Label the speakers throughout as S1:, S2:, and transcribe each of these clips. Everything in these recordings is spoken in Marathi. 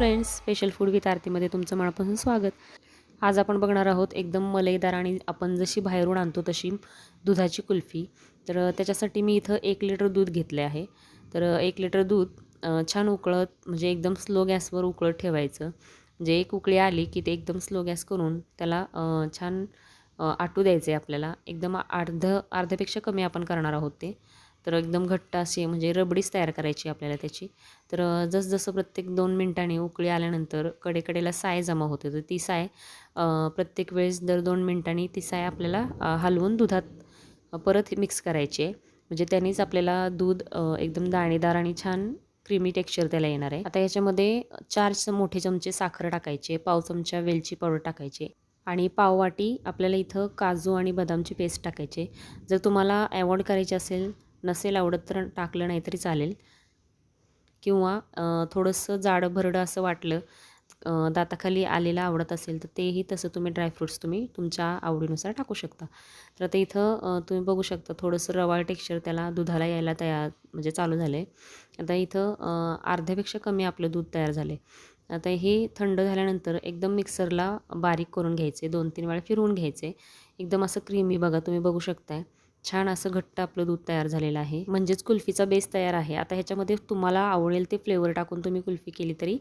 S1: फ्रेंड्स, स्पेशल फूड विथ आरतीमध्ये तुमचं मनापासून स्वागत. आज आपण बघणार आहोत एकदम मलईदार आणि आपण जशी बाहेरून आणतो तशी दुधाची कुल्फी. तर त्याच्यासाठी मी इथं 1 लिटर दूध घेतले आहे. तर 1 लिटर दूध छान उकळत म्हणजे एकदम स्लो गॅसवर उकळत ठेवायचं. म्हणजे एक उकळी आली की ते एकदम स्लो गॅस करून त्याला छान आटू द्यायचं आहे आपल्याला. एकदम अर्ध्यापेक्षा कमी आपण करणार आहोत ते. तर एकदम घट्ट अशी म्हणजे रबडीच तयार करायची आपल्याला त्याची. तर जसजसं प्रत्येक 2 मिनिटांनी उकळी आल्यानंतर कडेकडेला साय जमा होते. तर ती साय प्रत्येक वेळेस दर 2 मिनिटांनी ती साय आपल्याला हलवून दुधात परत मिक्स करायची आहे. म्हणजे त्यानेच आपल्याला दूध एकदम दाणेदार आणि छान क्रीमी टेक्स्चर त्याला येणार आहे. आता याच्यामध्ये 4 मोठे चमचे साखर टाकायचे, पाव चमचा वेलची पावडर टाकायची आणि पाववाटी आपल्याला इथं काजू आणि बदामची पेस्ट टाकायचे. जर तुम्हाला अवॉइड करायची असेल, नसेल आवडत तर टाकलं नाही तरी चालेल. किंवा थोडंसं जाडं भरडं असं वाटलं, दाताखाली आलेलं आवडत असेल तर तेही तसं तुम्ही ड्रायफ्रूट्स तुम्ही तुमच्या आवडीनुसार टाकू शकता. तर आता इथं तुम्ही बघू शकता थोडंसं रवाळ टेक्स्चर त्याला दुधाला यायला तयार म्हणजे चालू झालं आहे. आता इथं अर्ध्यापेक्षा कमी आपलं दूध तयार झालं आहे. आता हे थंड झाल्यानंतर एकदम मिक्सरला बारीक करून घ्यायचे, 2-3 वेळा फिरवून घ्यायचे. एकदम असं क्रीमी बघा तुम्ही बघू शकताय. छान असं घट्ट आपलं दूध तयार झालेलं आहे. म्हणजेच कुल्फीचा बेस तयार आहे. आता ह्याच्यामध्ये तुम्हाला आवडेल ते फ्लेवर टाकून तुम्ही कुल्फी केली तरी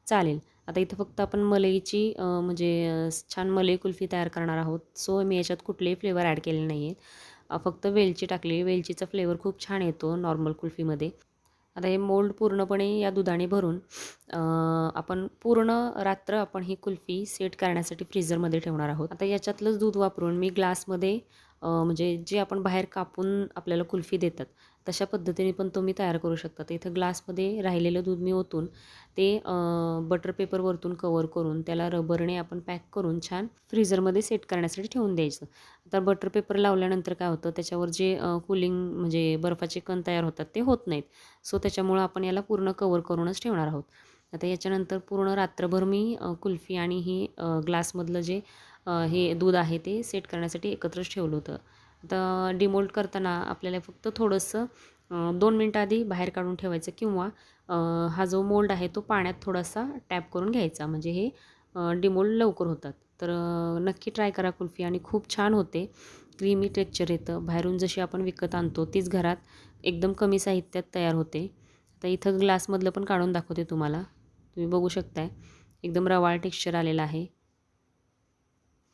S1: चालेल. आता इथं फक्त आपण मलईची म्हणजे छान मलई कुल्फी तयार करणार आहोत. सो मी याच्यात कुठलेही फ्लेवर ॲड केले नाही आहेत. फक्त वेलची टाकली. वेलचीचा फ्लेवर खूप छान येतो नॉर्मल कुल्फीमध्ये. आता हे मोल्ड पूर्णपणे या दुधाने भरून आपण पूर्ण रात्र आपण ही कुल्फी सेट करण्यासाठी फ्रीझरमध्ये ठेवणार आहोत. आता याच्यातलंच दूध वापरून मी ग्लासमध्ये म्हणजे जे आपण बाहेर कापून आपल्याला कुल्फी देतात तशा पद्धतीने पण तुम्ही तयार करू शकता. तर इथं ग्लासमध्ये राहिलेलं दूध मी ओतून ते बटर पेपर वरतून कवर करून त्याला रबरने आपण पॅक करून छान फ्रीझरमध्ये सेट करण्यासाठी ठेवून द्यायचं. आता बटर पेपर लावल्यानंतर काय होतं त्याच्यावर जे कूलिंग म्हणजे बर्फाचे कण तयार होतात ते होत नाहीत. सो त्याच्यामुळं आपण याला पूर्ण कवर करूनच ठेवणार आहोत. आता याच्यानंतर पूर्ण रात्रभर मी कुल्फी आणि ही ग्लासमधलं जे हे दूध आहे ते सेट करण्यासाठी एकत्रच ठेवलं होतं. आता डिमोल्ड करताना आपल्याला फक्त थोडंसं 2 मिनटं आधी बाहेर काढून ठेवायचं किंवा हा जो मोल्ड आहे तो पाण्यात थोडासा टॅप करून घ्यायचा म्हणजे हे डिमोल्ड लवकर होतात. तर नक्की ट्राय करा कुल्फी आणि खूप छान होते. क्रीमी टेक्स्चर येतं. बाहेरून जशी आपण विकत आणतो तीच घरात एकदम कमी साहित्यात तयार होते. आता इथं ग्लासमधलं पण काढून दाखवते तुम्हाला. तुम्ही बघू शकताय एकदम रवाळ टेक्स्चर आलेलं आहे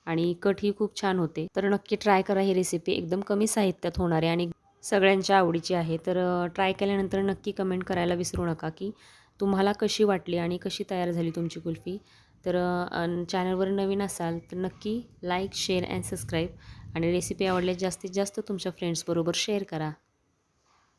S1: आणि कटही खूप छान होते. तर नक्की ट्राय करा ही रेसिपी एकदम कमी साहित्यात होणार आहे आणि सगळ्यांच्या आवडीची आहे. तर ट्राय केल्यानंतर नक्की कमेंट करायला विसरू नका की तुम्हाला कशी वाटली आणि कशी तयार झाली तुमची कुल्फी. तर चॅनलवर नवीन असाल तर नक्की लाईक, शेअर अँड सबस्क्राईब आणि रेसिपी आवडल्यास जास्तीत जास्त तुमच्या फ्रेंड्सबरोबर शेअर करा.